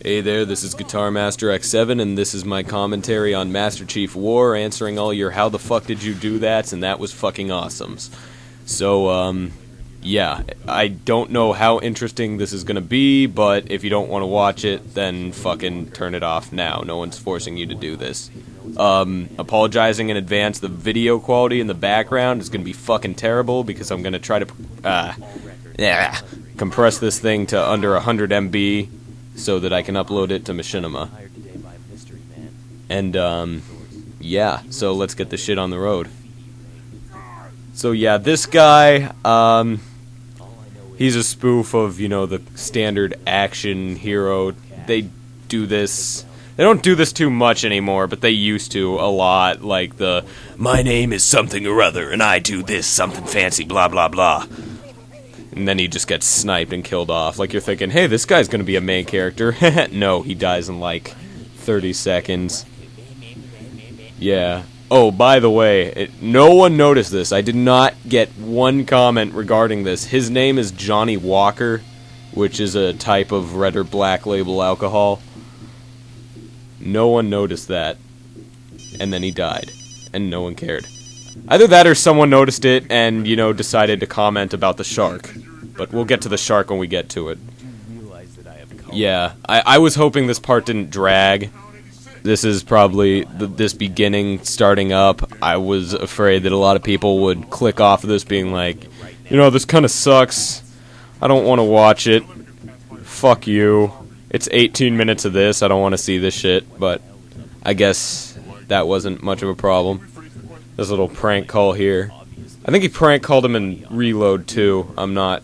Hey there, this is Guitarmasterx7, and this is my commentary on Master Chief War, answering all your how the fuck did you do that, and that was fucking awesomes. So, yeah, I don't know how interesting this is gonna be, but if you don't want to watch it, then fucking turn it off now. No one's forcing you to do this. Apologizing in advance, the video quality in the background is gonna be fucking terrible, because I'm gonna try to, compress this thing to under 100 MB, so that I can upload it to Machinima. And, yeah, so let's get this shit on the road. So yeah, this guy, he's a spoof of, you know, the standard action hero. They don't do this too much anymore, but they used to a lot, like the, my name is something or other, and I do this, something fancy, blah blah blah. And then he just gets sniped and killed off. Like, you're thinking, hey, this guy's gonna be a main character. No, he dies in like 30 seconds. Yeah. Oh, by the way, no one noticed this. I did not get one comment regarding this. His name is Johnny Walker, which is a type of red or black label alcohol. No one noticed that. And then he died. And no one cared. Either that or someone noticed it and, you know, decided to comment about the shark. But we'll get to the shark when we get to it. Yeah, I was hoping this part didn't drag. This is probably this beginning starting up. I was afraid that a lot of people would click off of this being like, you know, this kind of sucks. I don't want to watch it. Fuck you. It's 18 minutes of this. I don't want to see this shit. But I guess that wasn't much of a problem. This little prank call here. I think he prank called him in Reload too. I'm not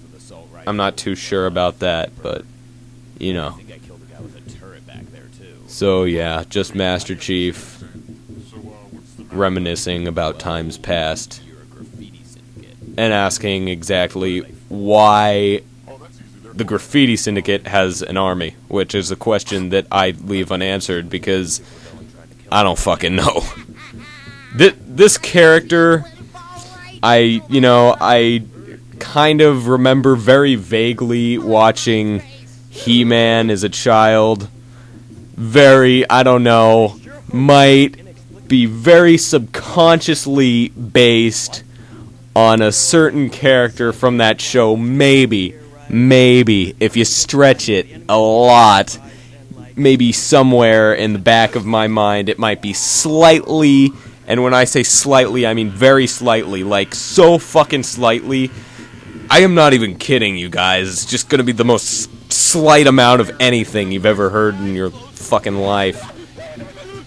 too sure about that, but you know. So yeah, just Master Chief reminiscing about times past and asking exactly why the Graffiti Syndicate has an army, which is a question that I leave unanswered because I don't fucking know. This character, I kind of remember very vaguely watching He-Man as a child. Very, I don't know, might be very subconsciously based on a certain character from that show. Maybe, if you stretch it a lot, maybe somewhere in the back of my mind it might be slightly. And when I say slightly, I mean very slightly, like so fucking slightly. I am not even kidding, you guys. It's just gonna be the most slight amount of anything you've ever heard in your fucking life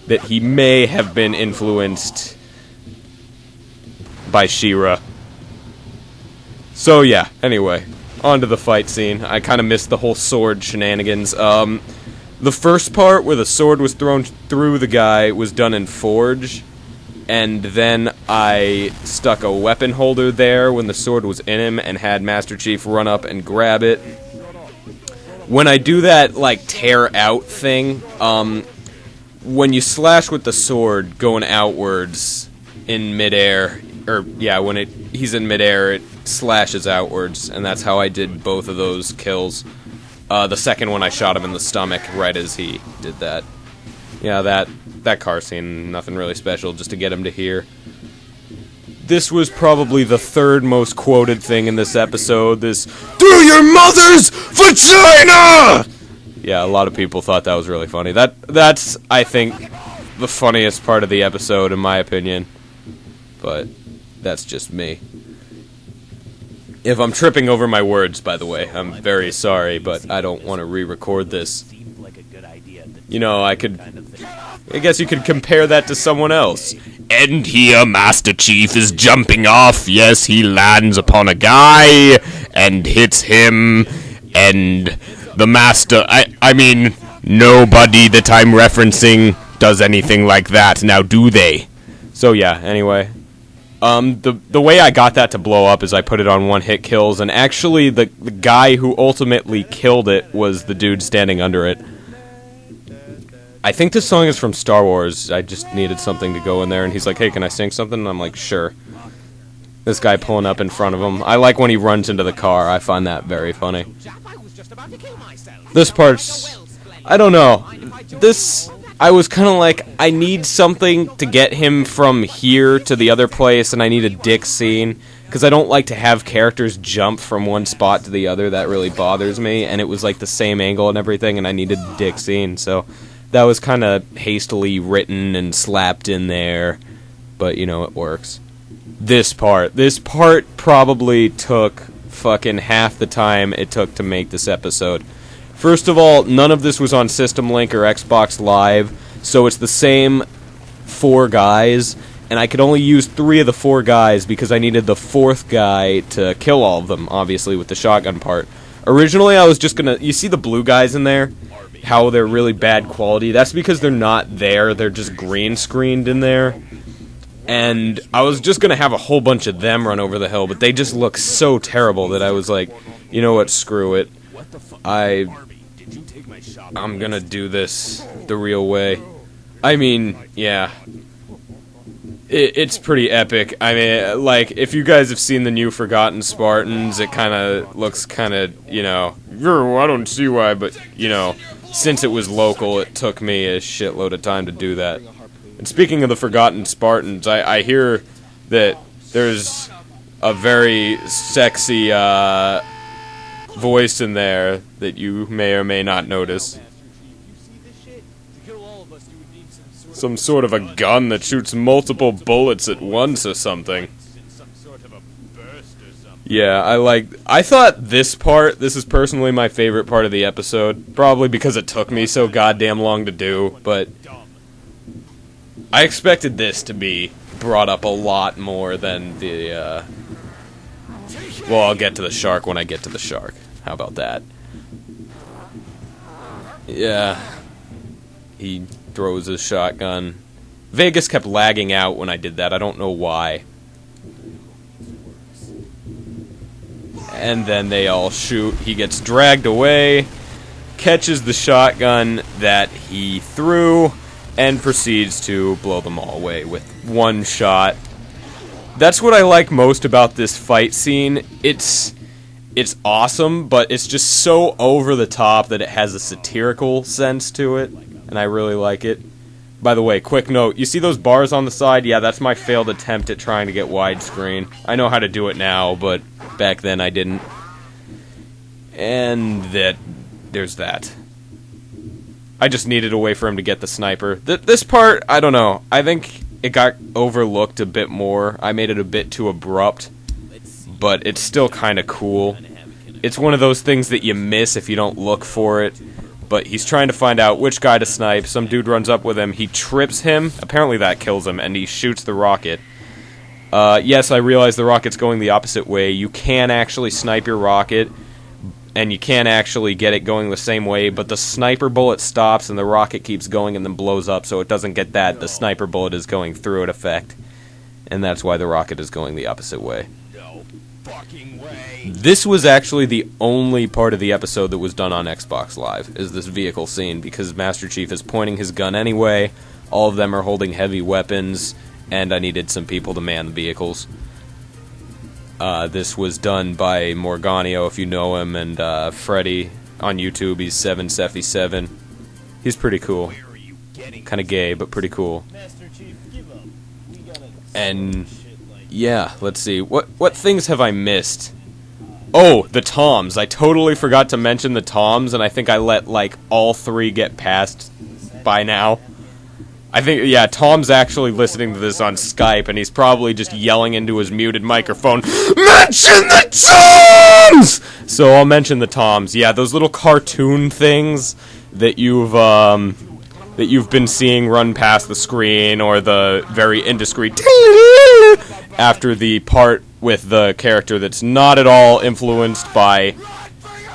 that he may have been influenced by She-Ra. So yeah, anyway, on to the fight scene. I kind of missed the whole sword shenanigans. The first part where the sword was thrown through the guy was done in Forge. And then I stuck a weapon holder there when the sword was in him and had Master Chief run up and grab it. When I do that, like, tear out thing, when you slash with the sword going outwards in midair, or, yeah, when he's in midair, it slashes outwards, and that's how I did both of those kills. The second one, I shot him in the stomach right as he did that. Yeah, that car scene, nothing really special, just to get him to here. This was probably the third most quoted thing in this episode, this, through your mother's vagina! Yeah, a lot of people thought that was really funny. That's, I think, the funniest part of the episode, in my opinion. But that's just me. If I'm tripping over my words, by the way, I'm very sorry, but I don't want to re-record this. You know, I guess you could compare that to someone else. And here Master Chief is jumping off. Yes, he lands upon a guy and hits him. And the Master, I mean, nobody that I'm referencing does anything like that. Now, do they? So yeah, anyway. The way I got that to blow up is I put it on one-hit kills. And actually, the guy who ultimately killed it was the dude standing under it. I think this song is from Star Wars. I just needed something to go in there, and he's like, hey, can I sing something? And I'm like, sure. This guy pulling up in front of him. I like when he runs into the car. I find that very funny. This part's I don't know. This, I was kind of like, I need something to get him from here to the other place, and I need a dick scene, because I don't like to have characters jump from one spot to the other. That really bothers me, and it was like the same angle and everything, and I needed a dick scene, so that was kind of hastily written and slapped in there, but, you know, it works. This part probably took fucking half the time it took to make this episode. First of all, none of this was on System Link or Xbox Live, so it's the same 4 guys, and I could only use 3 of the 4 guys because I needed the 4th guy to kill all of them, obviously, with the shotgun part. Originally, I was just gonna... You see the blue guys in there? How they're really bad quality? That's because they're not there, they're just green screened in there. And I was just gonna have a whole bunch of them run over the hill, but they just look so terrible that I was like, you know what, screw it. I'm gonna do this the real way. I mean, yeah. It's pretty epic. I mean, like, if you guys have seen the new Forgotten Spartans, it kinda looks kinda, you know, I don't see why, but, you know, since it was local, it took me a shitload of time to do that. And speaking of the Forgotten Spartans, I hear that there's a very sexy, voice in there that you may or may not notice. Some sort of a gun that shoots multiple bullets at once or something. Yeah, I thought this is personally my favorite part of the episode, probably because it took me so goddamn long to do, but I expected this to be brought up a lot more than the, well, I'll get to the shark when I get to the shark. How about that? Yeah. He throws his shotgun. Vegas kept lagging out when I did that. I don't know why. And then they all shoot. He gets dragged away, catches the shotgun that he threw, and proceeds to blow them all away with one shot. That's what I like most about this fight scene. It's awesome, but it's just so over the top that it has a satirical sense to it, and I really like it. By the way, quick note, you see those bars on the side? Yeah, that's my failed attempt at trying to get widescreen. I know how to do it now, but back then I didn't. And there's that. I just needed a way for him to get the sniper. This part, I don't know. I think it got overlooked a bit more. I made it a bit too abrupt, but it's still kind of cool. It's one of those things that you miss if you don't look for it. But he's trying to find out which guy to snipe. Some dude runs up with him. He trips him. Apparently that kills him, and he shoots the rocket. Yes, I realize the rocket's going the opposite way. You can actually snipe your rocket, and you can actually get it going the same way, but the sniper bullet stops, and the rocket keeps going and then blows up, so it doesn't get that. The sniper bullet is going through it effect. And that's why the rocket is going the opposite way. This was actually the only part of the episode that was done on Xbox Live, is this vehicle scene, because Master Chief is pointing his gun anyway, all of them are holding heavy weapons, and I needed some people to man the vehicles. This was done by Morganio, if you know him, and Freddy on YouTube. He's 7Seffy7. He's pretty cool. Kind of gay, but pretty cool. And yeah, let's see. What things have I missed? Oh, the toms. I totally forgot to mention the toms, and I think I let, like, all 3 get past by now. I think, yeah, Tom's actually listening to this on Skype, and he's probably just yelling into his muted microphone, "Mention the toms!" So I'll mention the toms. Yeah, those little cartoon things that you've been seeing run past the screen, or the very indiscreet after the part with the character that's not at all influenced by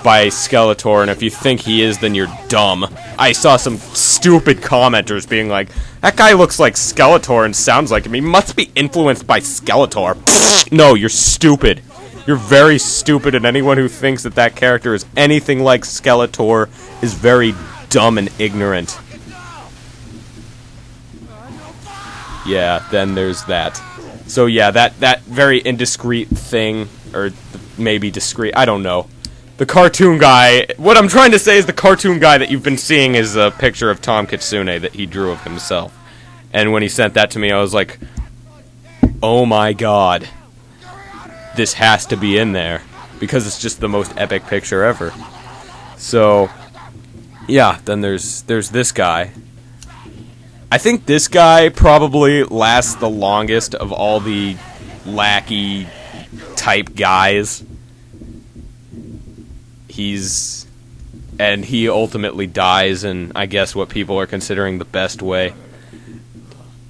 Skeletor, and if you think he is, then you're dumb. I saw some stupid commenters being like, that guy looks like Skeletor and sounds like him. He must be influenced by Skeletor. No, you're stupid. You're very stupid, and anyone who thinks that that character is anything like Skeletor is very dumb and ignorant. Yeah, then there's that. So yeah, that very indiscreet thing, or maybe discreet, I don't know. the cartoon guy. What I'm trying to say is the cartoon guy that you've been seeing is a picture of Tom Kitsune that he drew of himself. And when he sent that to me, I was like, oh my god. This has to be in there. Because it's just the most epic picture ever. So, yeah, then there's this guy. I think this guy probably lasts the longest of all the lackey type guys. And he ultimately dies in, I guess, what people are considering the best way.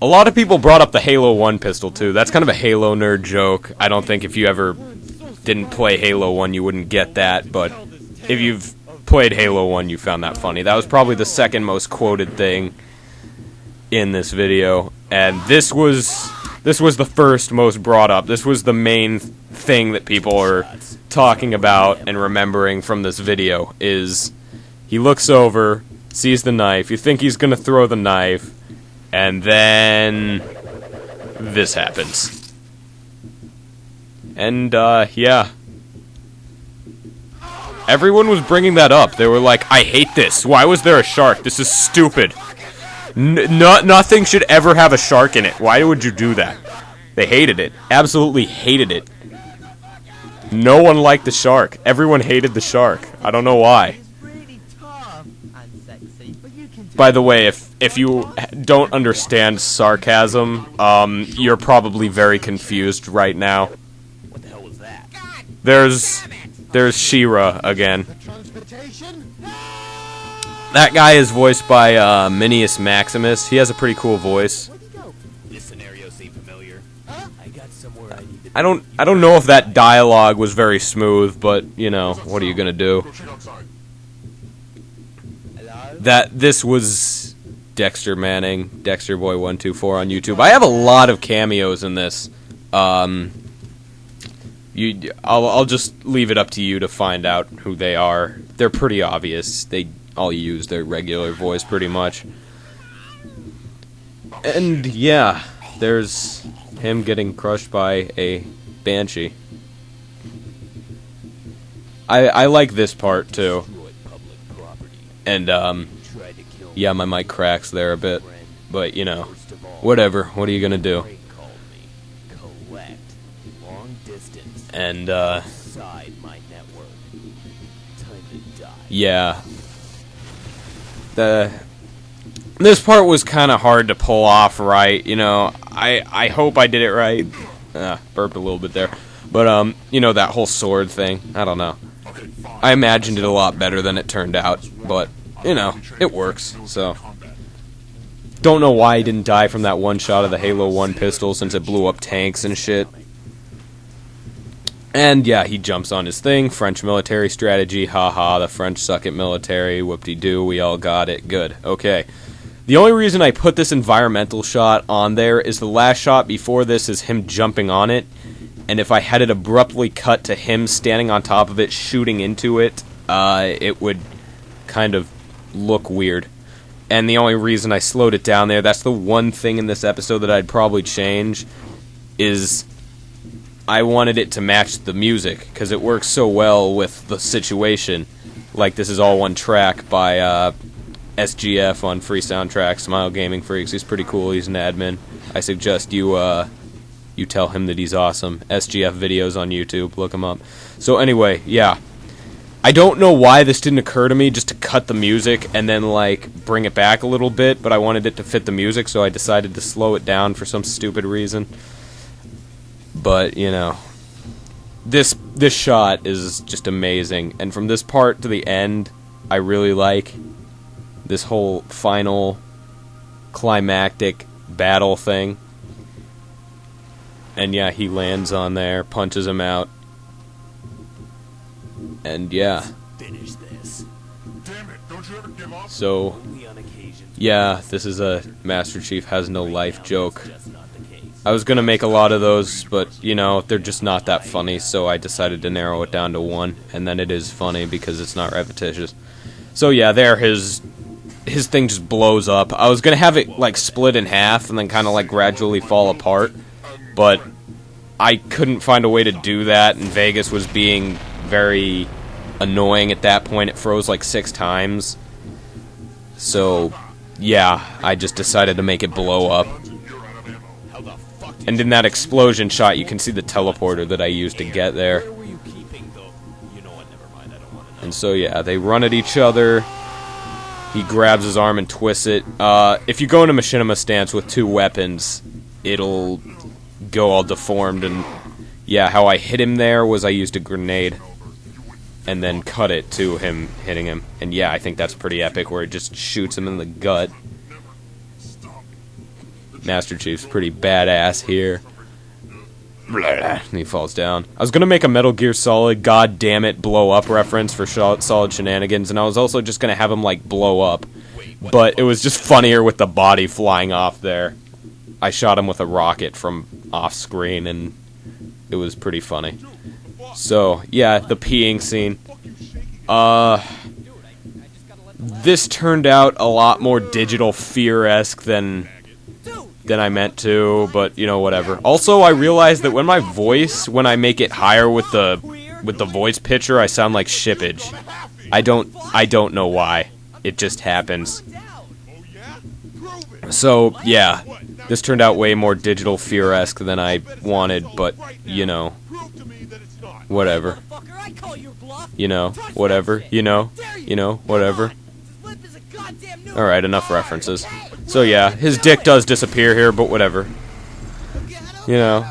A lot of people brought up the Halo 1 pistol, too. That's kind of a Halo nerd joke. I don't think if you ever didn't play Halo 1, you wouldn't get that, but if you've played Halo 1, you found that funny. That was probably the second most quoted thing in this video, and this was the first most brought up. This was the main thing that people are talking about and remembering from this video, is he looks over, sees the knife, you think he's gonna throw the knife, and then this happens. And, yeah. Everyone was bringing that up. They were like, I hate this. Why was there a shark? This is stupid. Nothing should ever have a shark in it. Why would you do that? They hated it. Absolutely hated it. No one liked the shark. Everyone hated the shark. I don't know why. By the way, if you don't understand sarcasm, you're probably very confused right now. What the hell was that? There's She-Ra again. That guy is voiced by Minius Maximus. He has a pretty cool voice. This scenario seemed familiar. I got somewhere I need to. I don't know if that dialogue was very smooth, but you know, what are you gonna do? This was Dexter Manning, Dexter Boy 124 on YouTube. I have a lot of cameos in this. I'll just leave it up to you to find out who they are. They're pretty obvious. They all use their regular voice pretty much. And yeah, there's him getting crushed by a banshee. I like this part too. And yeah, my mic cracks there a bit, but you know, whatever. What are you gonna do? And yeah, this part was kind of hard to pull off right. You know, I hope I did it right. Burped a little bit there, but you know, that whole sword thing. I don't know. I imagined it a lot better than it turned out, but you know, it works. So don't know why he didn't die from that one shot of the Halo 1 pistol, since it blew up tanks and shit. And yeah, he jumps on his thing. French military strategy. Haha, the French suck at military. Whoop-de-doo, we all got it. Good. Okay. The only reason I put this environmental shot on there is the last shot before this is him jumping on it. And if I had it abruptly cut to him standing on top of it, shooting into it, it would kind of look weird. And the only reason I slowed it down there, that's the one thing in this episode that I'd probably change, is I wanted it to match the music, because it works so well with the situation. Like, this is all one track by SGF on Free Soundtrack, Smile Gaming Freaks. He's pretty cool, he's an admin. I suggest you tell him that he's awesome. SGF videos on YouTube, look him up. So anyway, yeah. I don't know why this didn't occur to me, just to cut the music and then, like, bring it back a little bit, but I wanted it to fit the music, so I decided to slow it down for some stupid reason. But, you know, this shot is just amazing. And from this part to the end, I really like this whole final climactic battle thing. And yeah, he lands on there, punches him out. And yeah. Finish this. Damn it, don't you ever give up? So, Only on occasion. yeah, this is a Master Chief has no life joke. I was gonna make a lot of those, but, you know, they're just not that funny, so I decided to narrow it down to one, and then it is funny because it's not repetitious. So yeah, there, his thing just blows up. I was gonna have it, like, split in half and then kind of, like, gradually fall apart, but I couldn't find a way to do that, and Vegas was being very annoying at that point. It froze like 6 times. So, yeah, I just decided to make it blow up. How the fuck did And in that explosion shot, you can see the teleporter that I used to get there. Where were you keeping the... You know what, never mind, I don't want to know. And so, yeah, they run at each other. He grabs his arm and twists it. If you go into Machinima stance with 2 weapons, it'll go all deformed. And, yeah, how I hit him there was I used a grenade. And then cut it to him hitting him. And, yeah, I think that's pretty epic, where it just shoots him in the gut. Master Chief's pretty badass here. And he falls down. I was gonna make a Metal Gear Solid God damn it blow up reference for Solid Shenanigans, and I was also just gonna have him like blow up, but it was just funnier with the body flying off there. I shot him with a rocket from off screen, and it was pretty funny. So yeah, the peeing scene. This turned out a lot more Digital Fear-esque than I meant to, but you know, whatever. Also, I realized that when I make it higher with the voice pitcher, I sound like shippage. I don't know why. It just happens. So, yeah. This turned out way more Digital Fear-esque than I wanted, but you know, whatever. You know, whatever. You know, whatever. Alright, enough references. So yeah, his dick does disappear here, but whatever. You know,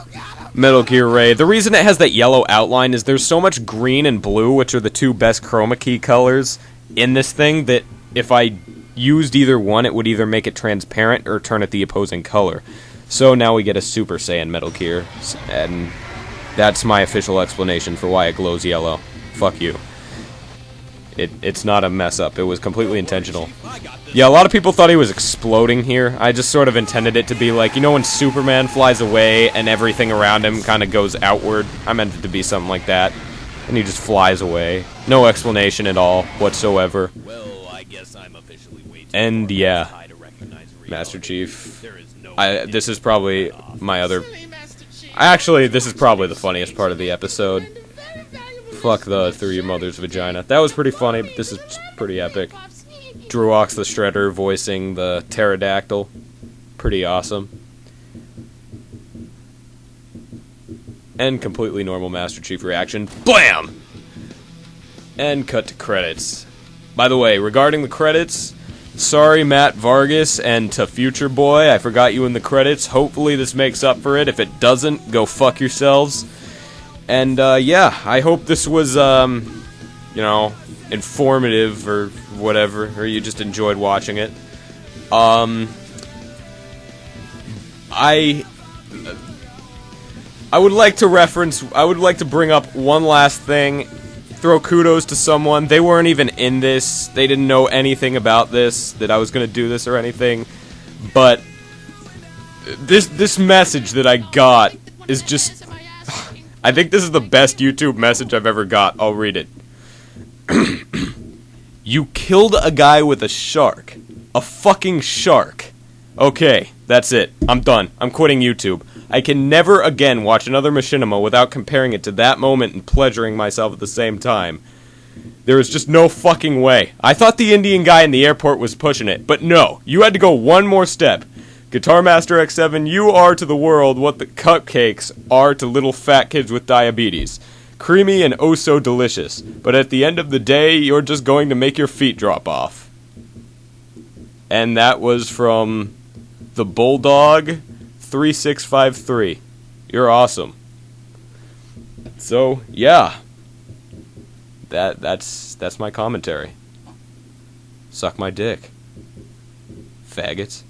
Metal Gear Ray. The reason it has that yellow outline is there's so much green and blue, which are the 2 best chroma key colors in this thing, that if I used either one, it would either make it transparent or turn it the opposing color. So now we get a Super Saiyan Metal Gear, and that's my official explanation for why it glows yellow. Fuck you. It's not a mess up. It was completely intentional. Yeah, a lot of people thought he was exploding here. I just sort of intended it to be like, you know when Superman flies away and everything around him kind of goes outward? I meant it to be something like that. And he just flies away. No explanation at all, whatsoever. Well, I guess I'm officially way too And yeah, high to recognize Master reality. Chief. There is no This is probably my other... Actually, this is probably the funniest part of the episode. Fuck the through your mother's vagina. That was pretty funny, but this is pretty epic. Druox the Shredder voicing the pterodactyl. Pretty awesome. And completely normal Master Chief reaction. BLAM! And cut to credits. By the way, regarding the credits, sorry Matt Vargas and to Future Boy, I forgot you in the credits. Hopefully this makes up for it. If it doesn't, go fuck yourselves. And, yeah, I hope this was, you know, informative or whatever, or you just enjoyed watching it. I would like to bring up one last thing, throw kudos to someone. They weren't even in this, they didn't know anything about this, that I was going to do this or anything, but this message that I got is just... I think this is the best YouTube message I've ever got. I'll read it. You killed a guy with a shark. A fucking shark. Okay, that's it. I'm done. I'm quitting YouTube. I can never again watch another Machinima without comparing it to that moment and pleasuring myself at the same time. There is just no fucking way. I thought the Indian guy in the airport was pushing it, but no. You had to go one more step. Guitarmasterx7, you are to the world what the cupcakes are to little fat kids with diabetes. Creamy and oh so delicious, but at the end of the day, you're just going to make your feet drop off. And that was from the Bulldog 3653. You're awesome. So, yeah. That's my commentary. Suck my dick. Faggots.